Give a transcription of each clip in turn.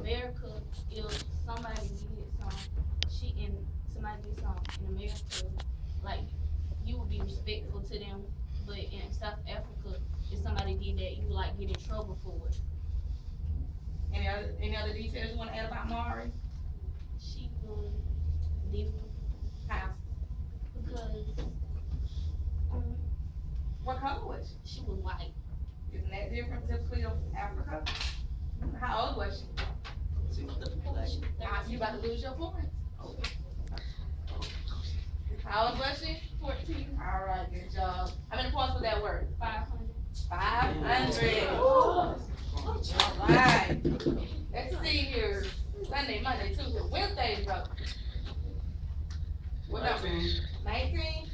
America, if somebody did some shit in somebody did something in America, like you would be respectful to them. But in South Africa, if somebody did that, you would like get in trouble for it. Any other details you want to add about Mari? She was different. How? Because What color was she was white. she? Isn't that different typically of Africa? How old was she? She was 13. You about to lose your points. How old was she? 14. All right, good job. How many points was that word? 500. 500. All right. Let's see here. Sunday, Monday, Tuesday, Wednesday, bro. What number? 19.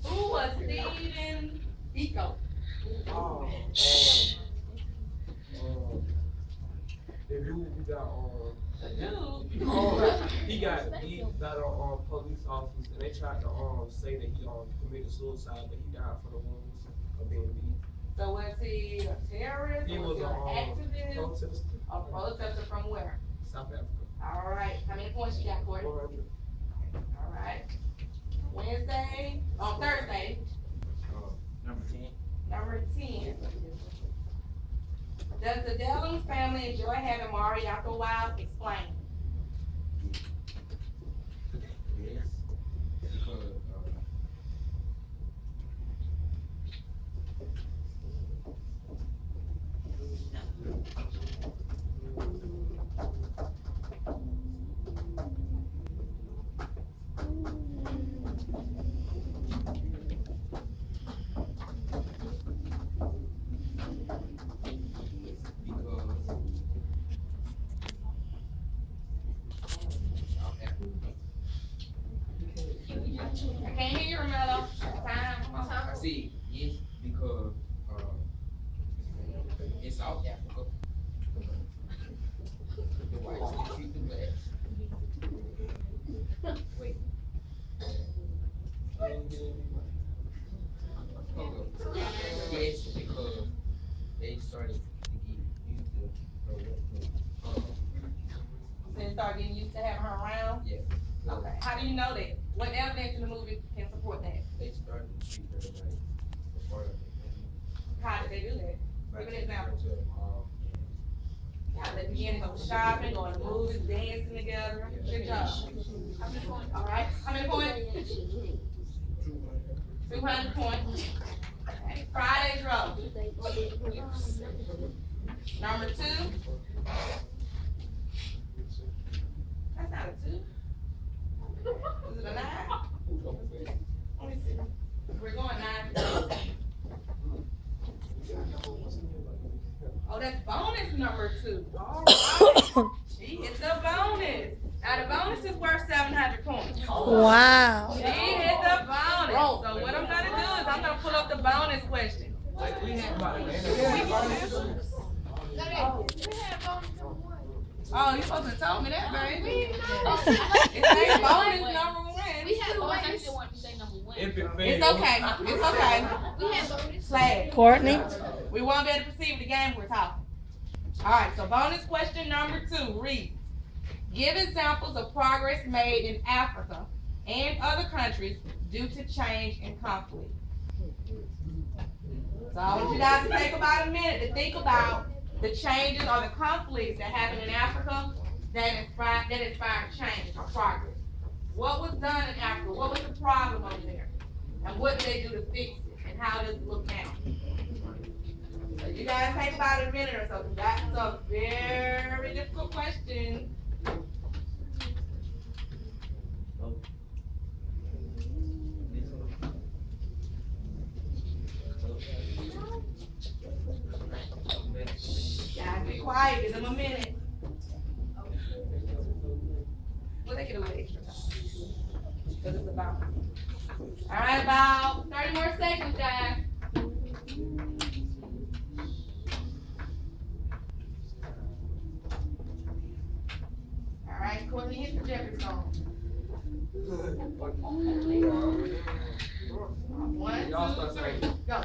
Who was Stephen Biko? The dude who got The dude. he got beat by the police officers, and they tried to say that he committed suicide, but he died from the wounds of being beat. So was he a terrorist? He or was he a an activist? protester, A protester from where? South Africa. All right. How many points you got, Corey? 400. All right. Wednesday, on Thursday, Number 10. number 10. Does the Dellums family enjoy having Mari after a while? Explain. Yes. Because I can't hear you, Romello. Time. I see, yes, because in South Africa, the whites they treat the blacks. Wait. Yes, because they started to get used to Then start getting used to having her around? yeah. Okay. How do you know that? What evidence in the movie can support that? They started to treat her like a part of it. How did they do that? Like, Give an example. to the mall At the beginning, go shopping, going to movies, dancing together. Good job. All right. How many points? 200 points. Okay. Friday's roll. Number 2. That's not a 2. Is it a 9? Let me see. We're going 9. Oh, that's bonus number 2. All right. She hit the bonus. Now the bonus is worth 700 points. Wow. She hit the bonus. So what I'm gonna do is I'm gonna pull up the bonus question. Like we had about Oh, you supposed to tell me that, baby. It ain't bonus number 1. We had bonus. I still want to say number 1. If it failed, It's okay. It's okay. We had bonus. Flag. Courtney? We won't be able to perceive the game we're talking. All right, so bonus question number 2 reads, give examples of progress made in Africa and other countries due to change and conflict. So I want you guys to take about a minute to think about the changes or the conflicts that happened in Africa that inspired change or progress. What was done in Africa? What was the problem over there? And what did they do to fix it? And how does it look now? So you guys take about a minute or so, because that's a very difficult question. Guys, be quiet, give them a minute. Well, they get a little extra time. Because it's about. All right, about 30 more seconds, guys. All right, Courtney, hit the Jeopardy song. 1, 2, 3, go.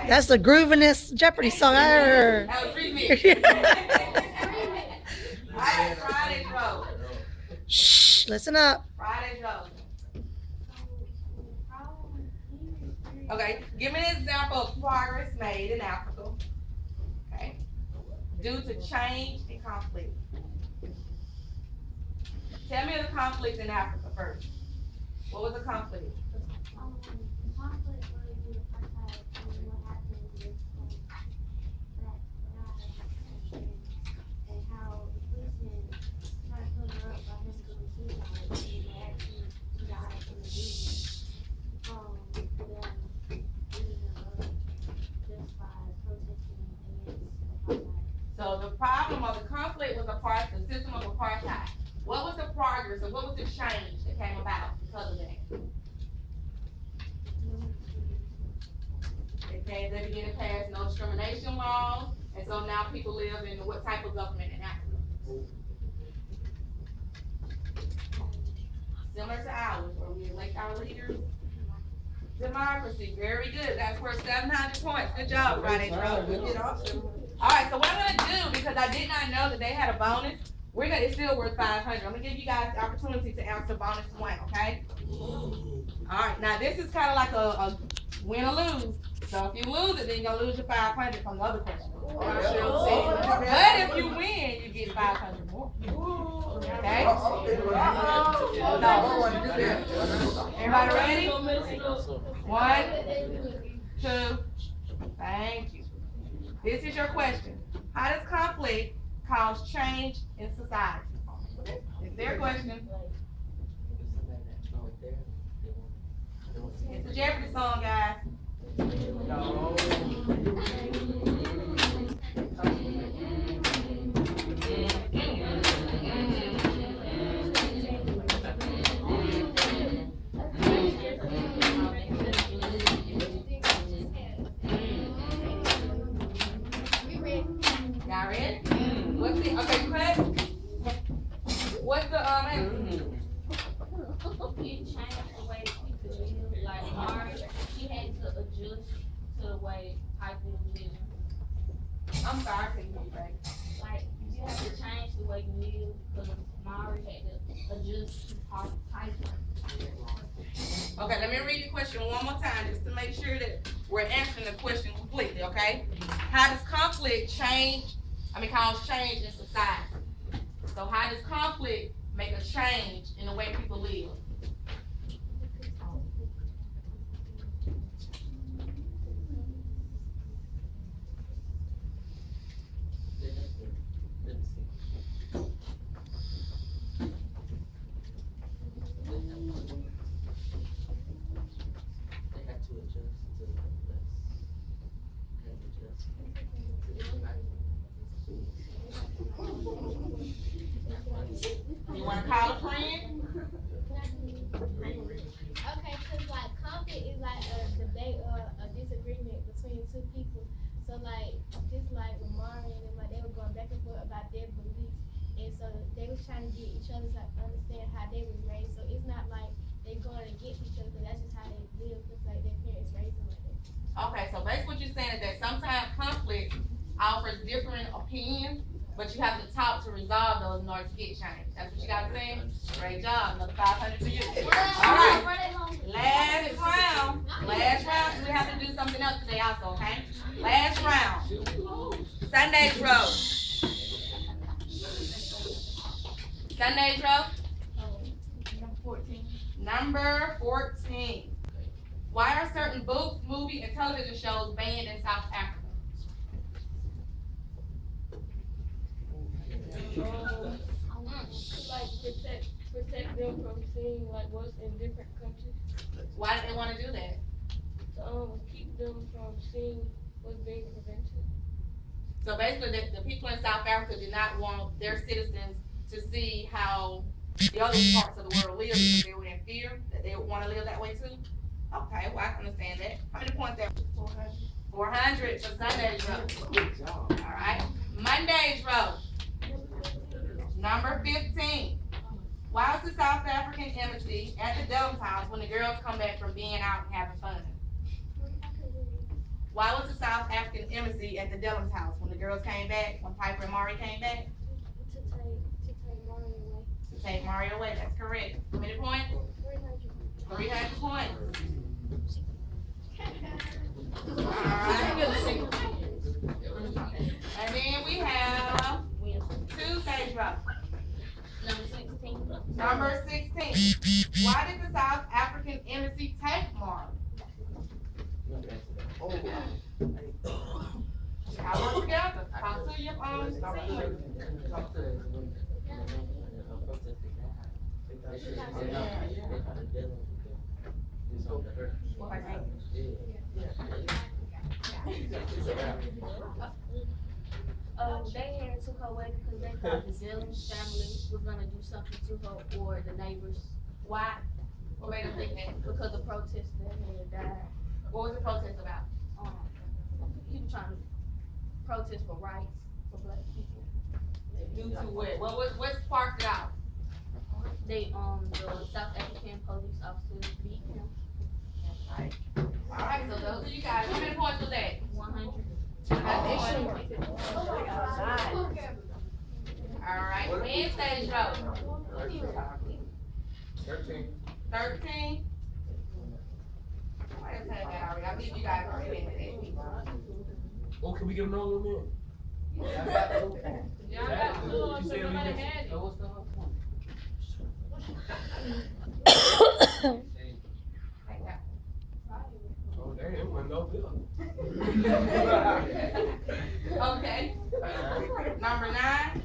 That's the groovinest Jeopardy song I ever heard. That was remix. Alright, Friday's road. Shh, listen up. Friday's road. Okay, give me an example of progress made in Africa. Okay. Due to change and conflict. Tell me the conflict in Africa first. What was the conflict? Conflict was the apartheid and what happened with black guys and how the policemen tried to cover up by him doing suicide and they actually died from the beating. Them beating them up just by protesting against apartheid. So the problem or the conflict was the system of apartheid. What was the progress or what was the change that came about because of that? They began to pass no discrimination laws, and so now people live in what type of government in Africa? Similar to ours, where we elect our leaders. Democracy, very good. That's worth 700 points. Good job, Friday, bro. All right, so what I'm gonna do, because I did not know that they had a bonus, it's still worth 500. I'm gonna give you guys the opportunity to answer bonus one, okay? All right, now this is kind of like a win or lose. So if you lose it, then you're gonna lose your 500 from the other question. But if you win, you get 500 more. Okay? Everybody ready? 1, 2, thank you. This is your question. How does conflict cause change in society? It's their question. It's the Jeopardy song, guys. No. Y'all ready? What's the, okay, Chris? What's the, answer? It changed the way people live. Like Mari, she had to adjust to the way people live. I'm sorry, I couldn't hear you, right? Like you have to change the way you live because Mari had to adjust to people. Okay, let me read the question one more time just to make sure that we're answering the question completely, okay? How does conflict cause change in society? So how does conflict make a change in the way people live? You wanna call a friend? Okay, cause like conflict is like a debate or a disagreement between two people. So like just like with Mari and them, like they were going back and forth about their beliefs, and so they was trying to get each other to understand how they was raised. So it's not like they going against each other, cause that's just how they live, cause like their parents raised them like that. Okay, so basically what you're saying is that sometimes conflict offers different opinions, but you have to talk to resolve those in order to get change. That's what you guys saying? Great job, another 500 for you. All right, last round, so we have to do something else today also, okay? Last round, Sunday's road. Sunday's road? Number 14. Why are certain books, movies, and television shows banned in South Africa? Like protect them from seeing like what's in different countries. Why do they want to do that? Keep them from seeing what's being prevented. So basically, the people in South Africa did not want their citizens to see how the other parts of the world live because they were in fear that they would want to live that way too. Okay, well I can understand that. How many points there? 400. 400 for Sunday's road. Good job. All right. Monday's road. Number 15. Why is the South African embassy at the Dubs house when the girls come back from being out and having fun? Why was the South African embassy at the Dillon's house when the girls came back, when Piper and Mari came back? To take Mario away. To take Mario away, that's correct. How many points? 300 points. Alright. And then we have Tuesday's row. Number 16. Why did the South African embassy take Mari? Y'all work together. Talk to your team. They had took her away because they thought the Zillings family was gonna do something to her or the neighbors. Why? What made them think that? Because the protester had died. What was the protest about? People trying to protest for rights for black people. Due to what? What sparked it out? They the South African police officers beat him. Alright, so those are you guys. How many points was that? 100. Alright, Wednesday's row. 13. 13. Somebody else had that already. I believe you guys already had that. Oh, can we get another one in? Y'all got two, so nobody had it. Oh, damn, it went no bill. Okay. Number 9.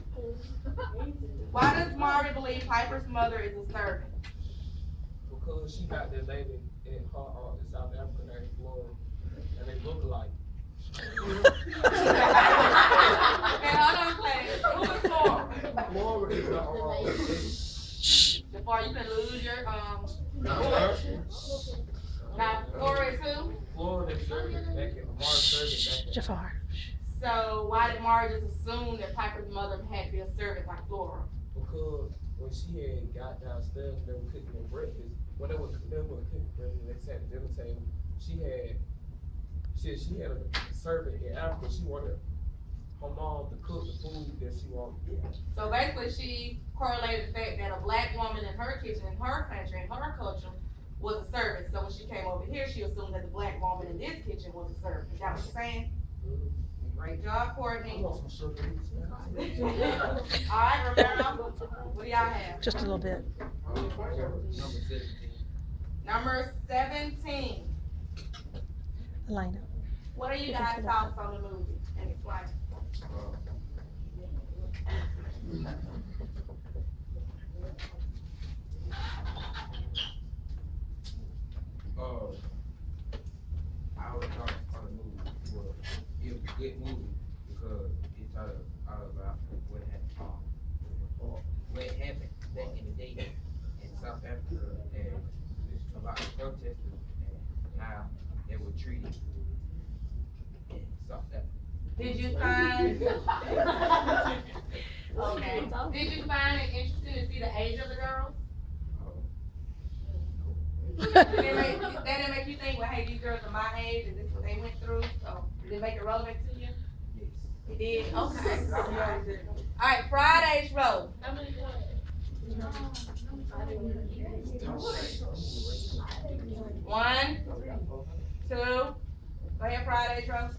Why does Mari believe Piper's mother is a servant? Because she got that lady in her in South Africa named Flora, and they look alike. Okay, hold on, Clay. Who is Flora? Flora is Before you can lose your Now Flora is who? Flora that served back in March 30th. Jafar. So why did Mari just assume that Piper's mother had to be a servant like Flora? Because when she had got downstairs and they were cooking them breakfast, when they were cooking breakfast, they sat at the dinner table. She had a servant in Africa. She wanted her mom to cook the food that she wanted. So basically, she correlated the fact that a black woman in her kitchen, in her country, in her culture, was a servant. So when she came over here, she assumed that the black woman in this kitchen was a servant. Is that what you're saying? Great job, Courtney. I want some sugar. Alright, Romero, what do y'all have? Just a little bit. Number 17. Elena. What are you guys' thoughts on the movie? And explain. Our thoughts on the movie was it was a good movie because it taught us all about what happened back in the day in South Africa and about the protesters and how they were treated in South Africa. Did you find okay? Did you find it interesting to see the age of the girls? That didn't make you think, well, hey, these girls are my age and this is what they went through. So did it make it relevant to you? Yes. It did. Okay. All right, Friday's road. How many points? 1, 2. Go ahead, Friday's road.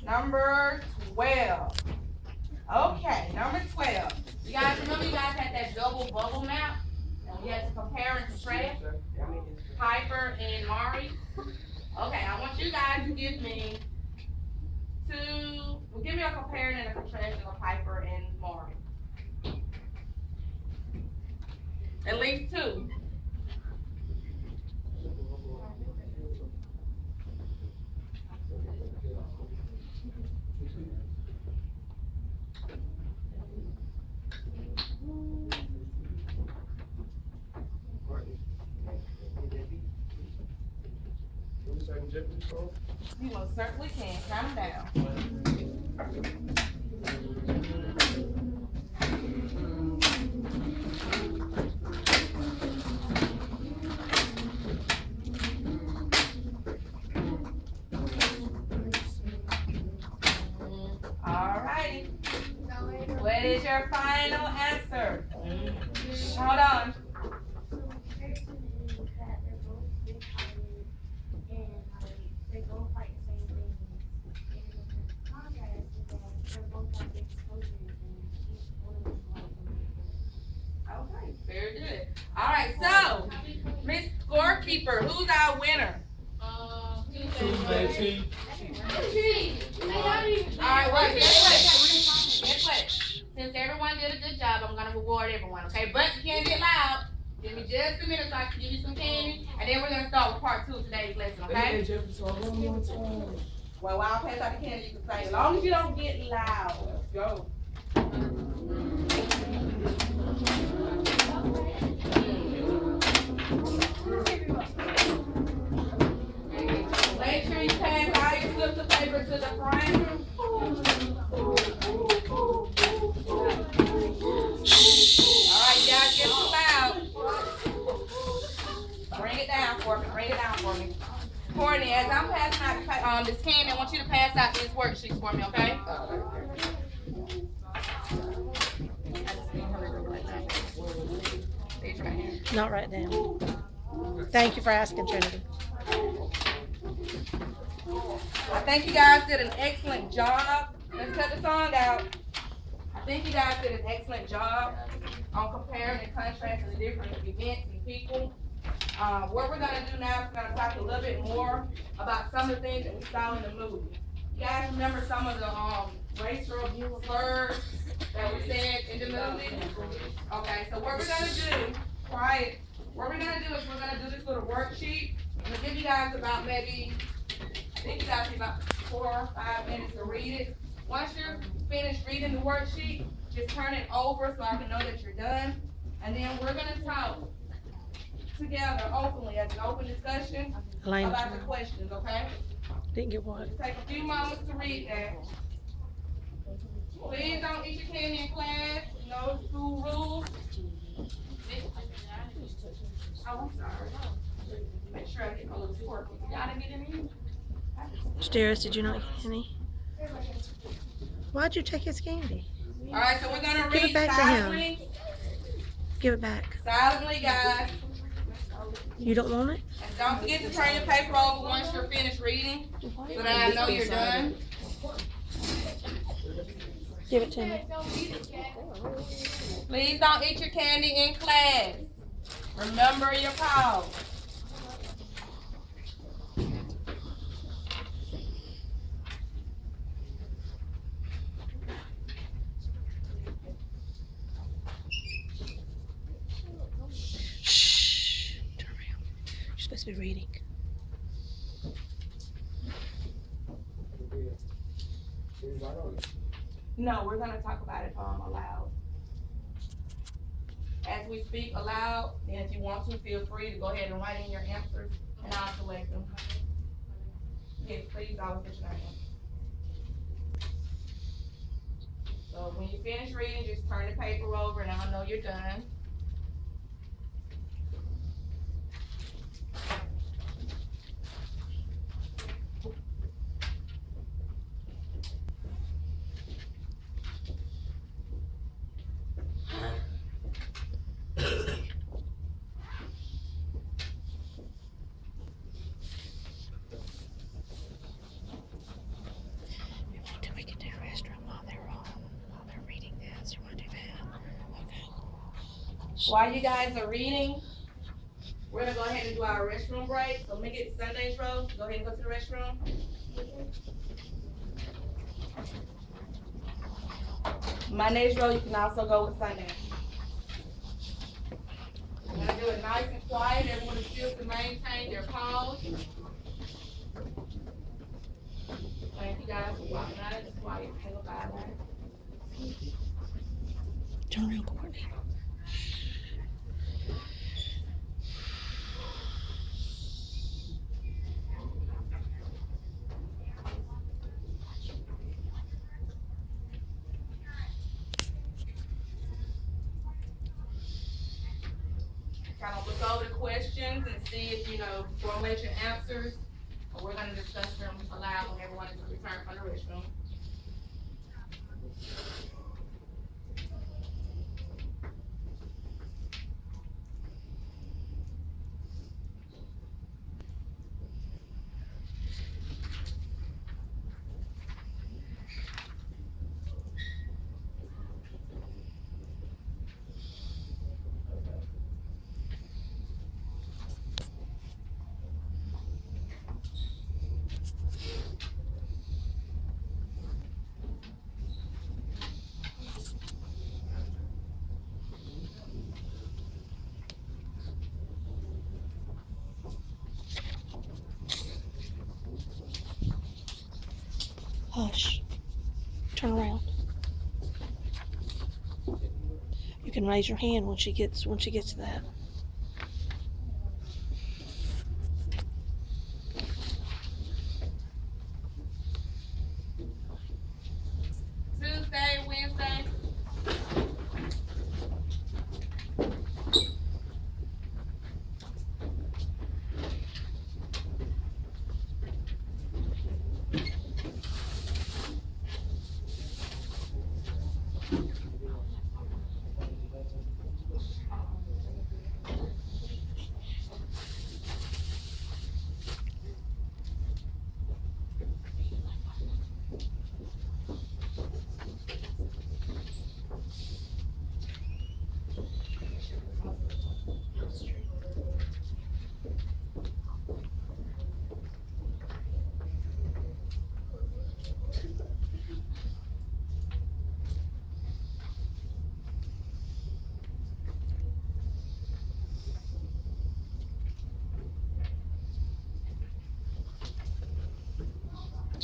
Number 12. Okay, number 12. You guys remember you guys had that double bubble map? And we had to compare and contrast Piper and Mari. Okay, I want you guys to give me give me a comparing and a contrasting of Piper and Mari. At least 2. You most certainly can. Count them down. That is your final answer. Hold on. Okay, very good. All right, so Miss Scorekeeper, who's our winner? Tuesday tea. Alright, well, guess what? Since everyone did a good job, I'm gonna reward everyone, okay? But you can't get loud. Give me just a minute so I can give you some candy, and then we're gonna start with part 2 of today's lesson, okay? Hey, Jefferson, one more time. Well, while I pass out the candy, you can say, as long as you don't get loud. Go. Make sure you pass all your slips of paper to the front. Alright, you guys get some loud. Bring it down for me, bring it down for me. Courtney, as I'm passing out this candy, I want you to pass out these worksheets for me, okay? These right here. Not right now. Thank you for asking, Trinity. I think you guys did an excellent job. Let's cut the song out. I think you guys did an excellent job on comparing and contrasting the different events and people. What we're gonna do now is we're gonna talk a little bit more about some of the things that we saw in the movie. You guys remember some of the racial slurs that we said in the movie? Okay, so what we're gonna do, quiet. What we're gonna do is we're gonna do this little worksheet. I'm gonna give you guys about maybe, I think you guys need about 4 or 5 minutes to read it. Once you're finished reading the worksheet, just turn it over so I can know that you're done. And then we're gonna talk together openly as an open discussion Elena, about the questions, okay? didn't get what? Just take a few moments to read that. Please don't eat your candy in class. No school rules. Oh, I'm sorry. Make sure I get my little score. Y'all didn't get any? Steris, did you not get any? Why'd you take his candy? All right, so we're gonna Give it read back to him. silently. Give it back. Silently, guys. You don't want it? And don't forget to turn your paper over once you're finished reading, so that I know you're done. Give it to me. Please don't eat your candy in class. Remember your pause. Shh. Turn around. You're supposed to be reading. No, we're gonna talk about it aloud. As we speak aloud, then if you want to, feel free to go ahead and write in your answers, and I'll select them. Yes, please always put your name. So when you finish reading, just turn the paper over, and I'll know you're done. Until we get to the restroom while they're reading this. You want to do that? Okay. While you guys are reading, we're gonna go ahead and do our restroom break. So let me get Sunday's row. Go ahead and go to the restroom. Monday's row, you can also go with Sunday. I'm gonna do it nice and quiet. Everyone is still to maintain their pause. Thank you guys for walking out of this quiet. Say goodbye, guys. Turn around, Courtney. Kind of look over the questions and see if you formulate your answers. We're gonna discuss them aloud when everyone is returned from the restroom. can raise your hand when she gets to that. Tuesday, Wednesday.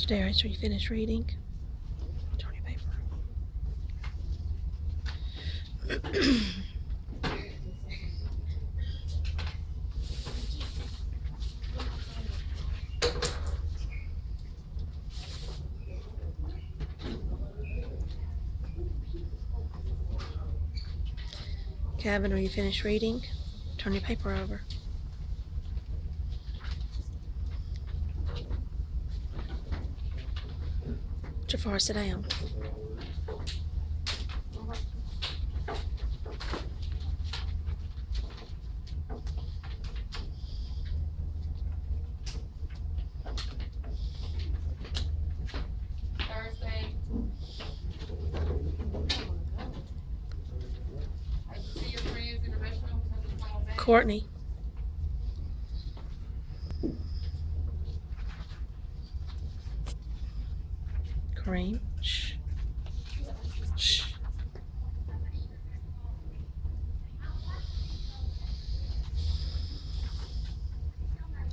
Darius, are you finished reading? Turn your paper. Kevin, are you finished reading? Turn your paper over. Jafar, sit down. Thursday. I see your friends in the restroom. Courtney. Kareem. Shh. Shh.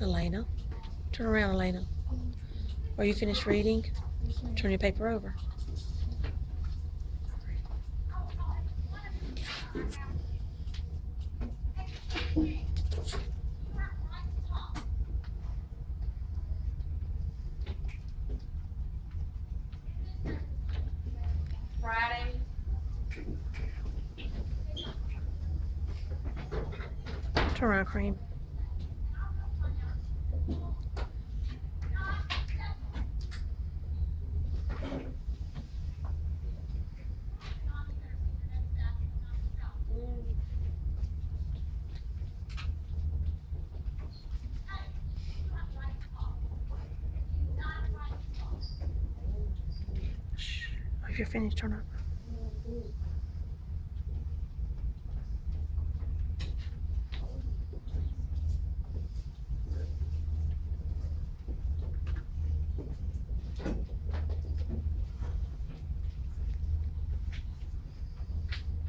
Elena. Turn around, Elena. Are you finished reading? Turn your paper over. Friday. Turn around, Kareem. Shh. If you're finished, turn over.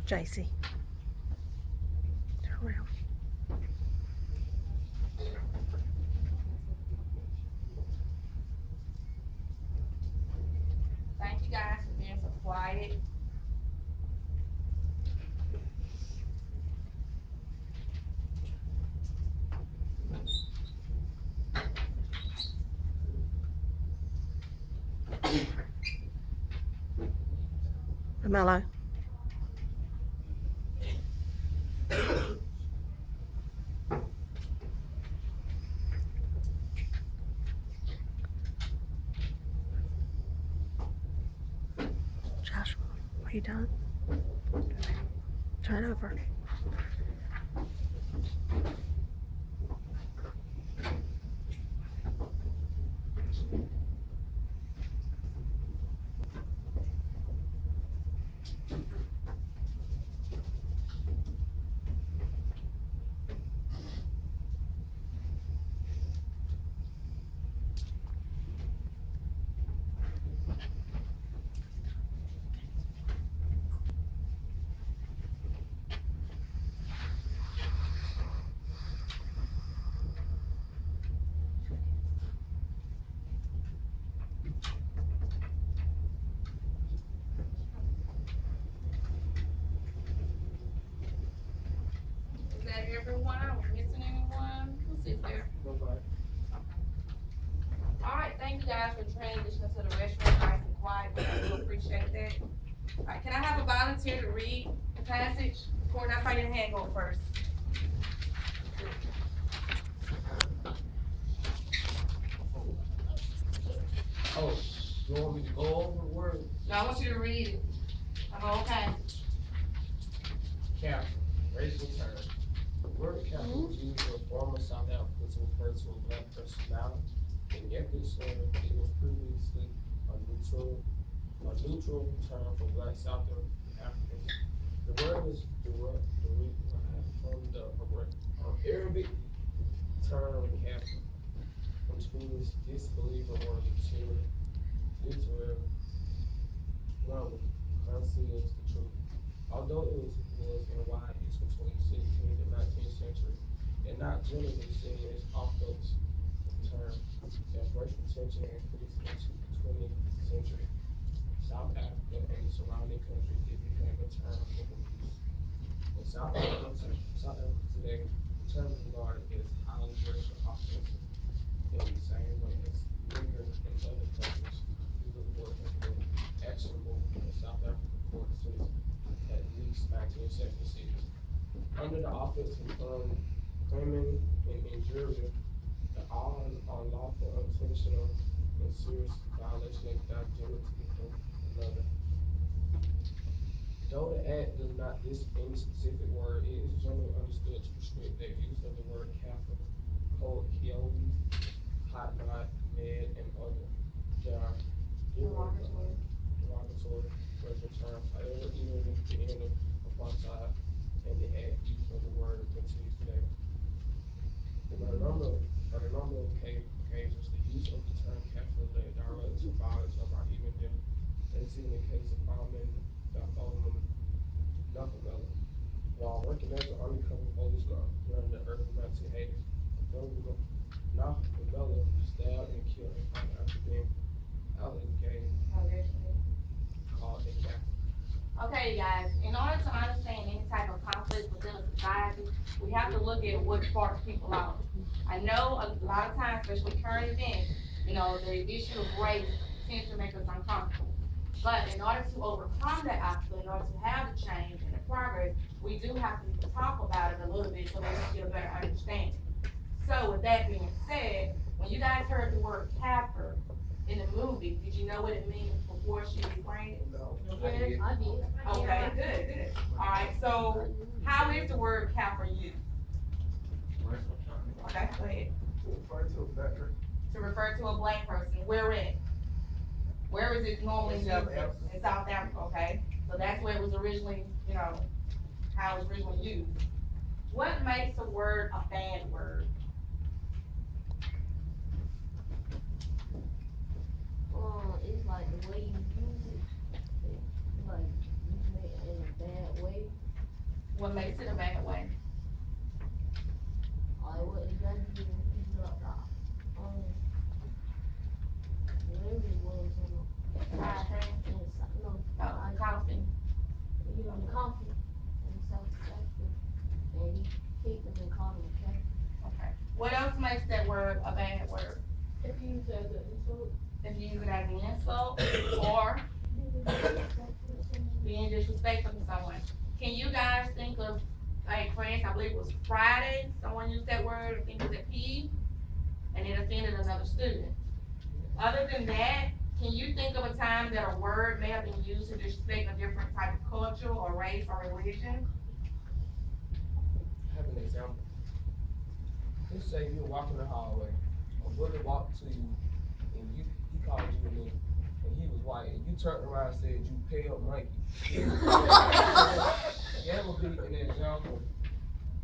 JC. Turn around. Thank you guys for being so quiet. Mello. Joshua, are you done? Turn it over. that everyone? I was missing anyone? Who's it there? Nobody. Alright, thank you guys for transitioning to the restroom nice and quiet. I do appreciate that. Alright, can I have a volunteer to read the passage? Courtney, I saw your hand go first. Oh, you want me to go over the word? No, I want you to read it. I go, okay. Capital, racial term. The word capital was used in former South Africa to refer to a black personality. In Eccleston, it was previously a neutral term for black South Africans. The word was derived from the Arabic term kafir, which means disbeliever or literal one conceals the truth. Although it was in wide use between the 16th and 19th century, and not generally seen as off-base term, as racial tension increased into the 20th century, South Africa and the surrounding countries, it became a term of abuse. In South Africa today, the term is regarded as highly racial offensive in the same way as nigger in other countries. This word has been actionable in South Africa courts since at least 1976. Under the offense of claiming and injuring the all unlawful, intentional, and serious violation of the identity of another. Though the act does not list any specific word, it is generally understood to restrict the use of the word capital, code, kioli, hot knot, med, and other that are derogatory racial terms. However, even with the end of apartheid and the act use of the word continues today. On a number of occasions, the use of the term capital led directly to violence or even death, as in the case of Knucklebeller. While working as an undercover police guard during the early 1980s, Knucklebeller stabbed and killed a white African alligator called a cat. Okay, you guys, in order to understand any type of conflict within a society, we have to look at what sparks people out. I know a lot of times, especially current events, the issue of race tends to make us uncomfortable. But in order to overcome that obstacle, in order to have the change and the progress, we do have to talk about it a little bit so that we get a better understanding. So with that being said, when you guys heard the word capper in the movie, did you know what it means before she explained it? No. I did. Okay, good. Alright, so how is the word capper used? Okay, go ahead. To refer to a black person, where at? Where is it normally used? In South Africa, okay? So that's where it was originally, how it was originally used. What makes a word a bad word? It's like the way you use it, like use it in a bad way. What makes it a bad way? Like what exactly you not whatever it was, Coffee. he was coffee in South Africa, and he kicked him and called him a cat. Okay. What else makes that word a bad word? If you use it as an insult. If you use it as an insult or being disrespectful to someone. Can you guys think of, like, for instance, I believe it was Friday, someone used that word, I think it was a P, and it offended another student. Other than that, can you think of a time that a word may have been used to disrespect a different type of culture or race or religion? I have an example. Let's say you're walking the hallway, a brother walked to you, and he called you a nigga, and he was white, and you turned around and said, "You pale monkey." That would be an example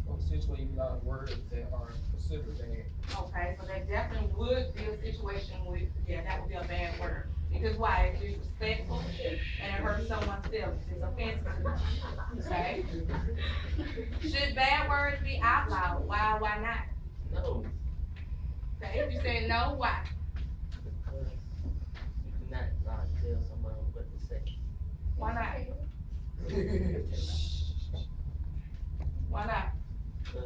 of a situation without words that are considered bad. Okay, so that definitely would be a situation with, that would be a bad word. Because why? It's disrespectful and it hurts someone's feelings. It's offensive. Okay? Should bad words be outlawed? Why not? No, Okay, if you say no, why? because you cannot tell somebody what to say. Why not? Why not? Because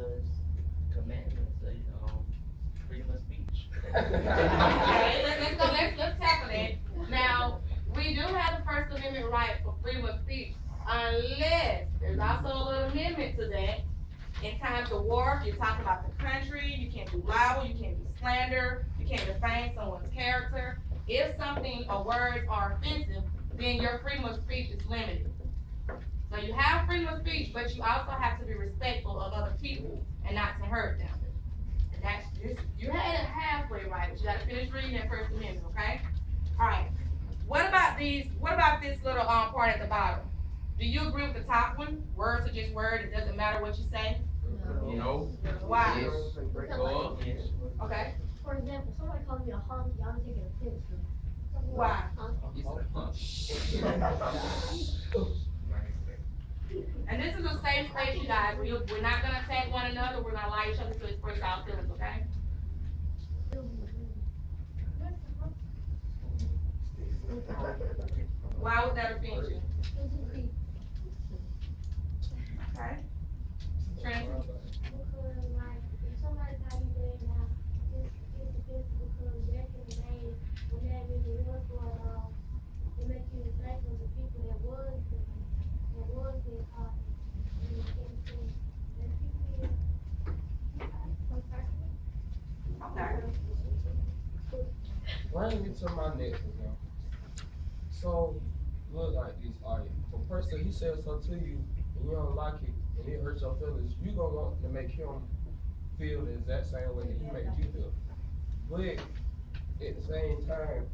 unless there's also a little amendment to that. In times of war, you're talking about the country, you can't do libel, you can't do slander, you can't defame someone's character. If something or words are offensive, then your freedom of speech is limited. So you have freedom of speech, but you also have to be respectful of other people and not to hurt them. And that's just, you had it halfway right, but you gotta finish reading that First Amendment, okay? Alright, what about this little part at the bottom? Do you agree with the top one? Words are just words, it doesn't matter what you say? No. Why? Yes. Yes. Okay, For example, somebody calls me a honky, I'm taking offense to it. why? It's a punch. And this is a safe space, you guys. We're not gonna attack one another. We're gonna allow each other to express our feelings, okay? Why would that offend you? Okay? Trinity? Because like if somebody call you bad now, it's offensive because back in the day when that really was going on, it makes you think of the people that was being caught and things that people Okay. Bring me to my next example. So, look like this, alright, the person, he says something to you, and you don't like it, and it hurts your feelings, you gonna want to make him feel the exact same way that he made you feel. But, at the same time,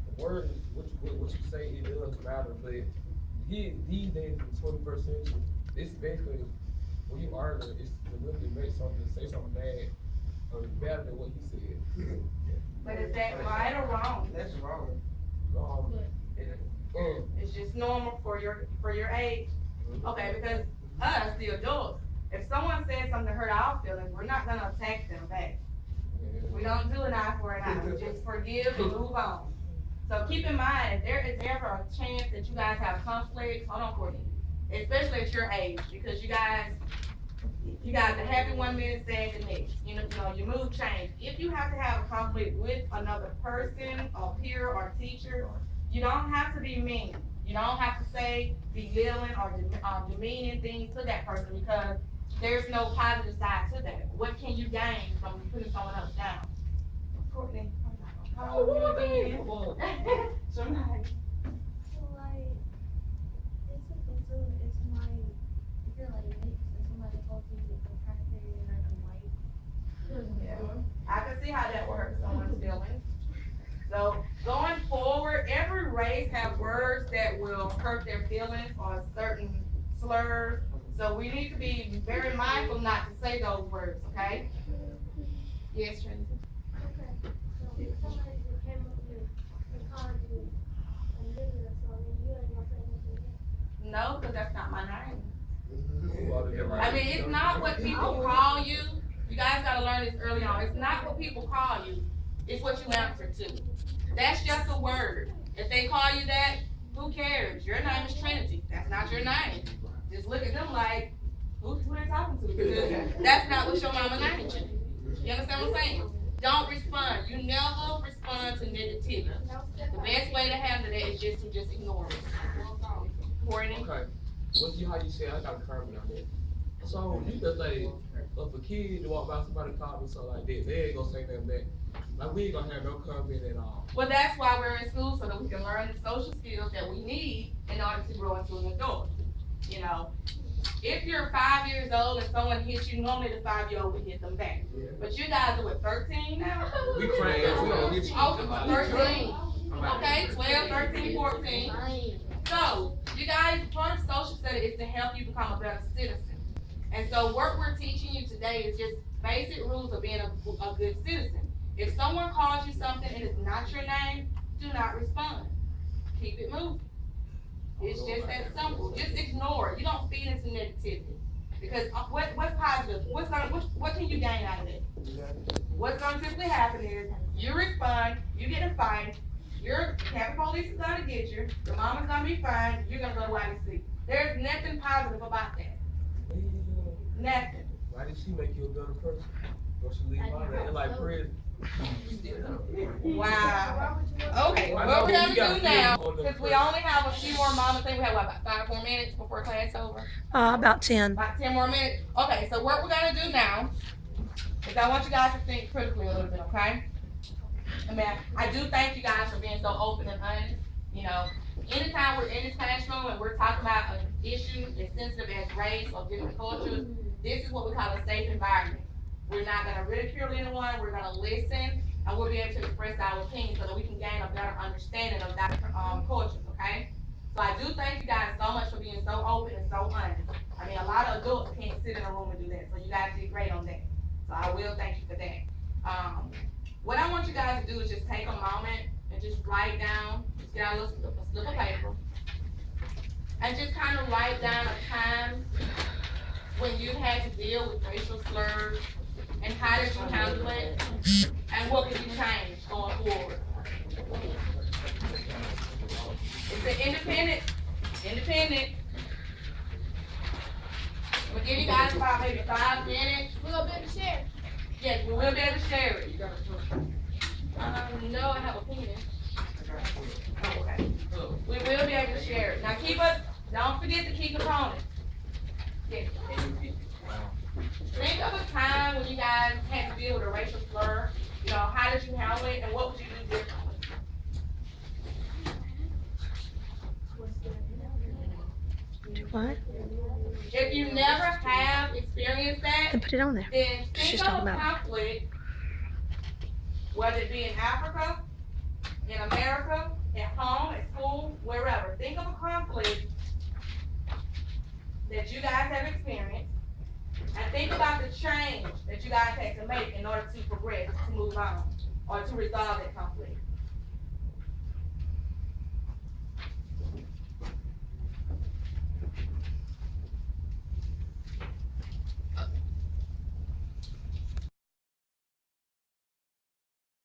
the words, what you say, it does matter, but these days in the 21st century, it's basically, when you argue, it's to really make something, say something bad, or better than what he said. But is that right or wrong? That's wrong. It's just normal for your age. Okay, because us, the adults, if someone says something to hurt our feelings, we're not gonna attack them back. We don't do an eye for an eye. We just forgive and move on. So keep in mind, if there is ever a chance that you guys have conflict, hold on, Courtney, especially at your age, because you guys are happy one minute, sad the next. You know, your mood change. If you have to have a conflict with another person, or peer, or teacher, you don't have to be mean. You don't have to say belittling or demeaning things to that person because there's no positive side to that. What can you gain from putting someone else down? Courtney, how old are you again? Somebody. So like it's offensive if somebody if you're like mixed and somebody calls you a cracker and I'm white. Yeah, I can see how that will hurt someone's feelings. So going forward, every race have words that will hurt their feelings or certain slurs. So we need to be very mindful not to say those words, okay? Yes, Trinity. Okay. So if somebody just came up here and called you a nigger or something, you ain't gonna say nothing. No, because that's not my name. Mm-hmm. I mean, it's not what people call you. You guys gotta learn this early on. It's not what people call you. It's what you answer to. That's just a word. If they call you that, who cares? Your name is Trinity. That's not your name. Just look at them like, who they talking to? Because that's not what your mama named you. You understand what I'm saying? Don't respond. You never respond to negativity. The best way to handle that is just to ignore it. Courtney? Okay, well, see how you say, I got a comment on that. So, you just like, if a kid walk by somebody call me something like that, they ain't gonna say nothing back. Like, we ain't gonna have no comment at all. Well, that's why we're in school, so that we can learn the social skills that we need in order to grow into an adult. You know, if you're 5 years old and someone hits you, normally the 5-year-old would hit them back. But you guys are what, 13 now? We crazy, we don't get you. Oh, 13. Okay, 12, 13, 14. So, you guys, part of social study is to help you become a better citizen. And so what we're teaching you today is just basic rules of being a good citizen. If someone calls you something and it's not your name, do not respond. Keep it moving. It's just that simple. Just ignore it. You don't feed into negativity. Because what's positive? What can you gain out of it? What's gonna typically happen is you respond, you get a fight, your Captain Police is gonna get you, your mama's gonna be fine, you're gonna go to YDC. There's nothing positive about that. Nothing. Why did she make you a better person? Don't she leave out there? It's like prison. Wow. Okay, I what know, we're but gonna we gotta do feel now, on the since we first. only have a few more moments, I think we have what, about 5 more minutes before class is over? About 10. About 10 more minutes? Okay, so what we're gonna do now is I want you guys to think critically a little bit, okay? I mean, I do thank you guys for being so open and honest. You know, anytime we're in this classroom and we're talking about an issue as sensitive as race or different cultures, this is what we call a safe environment. We're not gonna ridicule anyone, we're gonna listen, and we'll be able to express our opinion so that we can gain a better understanding of different cultures, okay? So I do thank you guys so much for being so open and so honest. I mean, a lot of adults can't sit in a room and do that, so you guys did great on that. So I will thank you for that. What I want you guys to do is just take a moment and just write down, just get out a slip of paper, and just kind of write down a time when you had to deal with racial slurs, and how did you handle it, and what could you change going forward. It's an independent. We'll give you guys about maybe 5 minutes. We're gonna be able to share. Yes, we will be able to share it. No, I have a pen. Oh, okay. We will be able to share it. Now don't forget the key components. Yes. Think of a time when you guys had to deal with a racial slur. You know, how did you handle it, and what would you do differently? Do what? If you never have experienced that, Then put it on there. then She's think of talking a about conflict, whether it be in Africa, in America, at home, at school, wherever. Think of a conflict that you guys have experienced, and think about the change that you guys had to make in order to progress, to move on, or to resolve that conflict.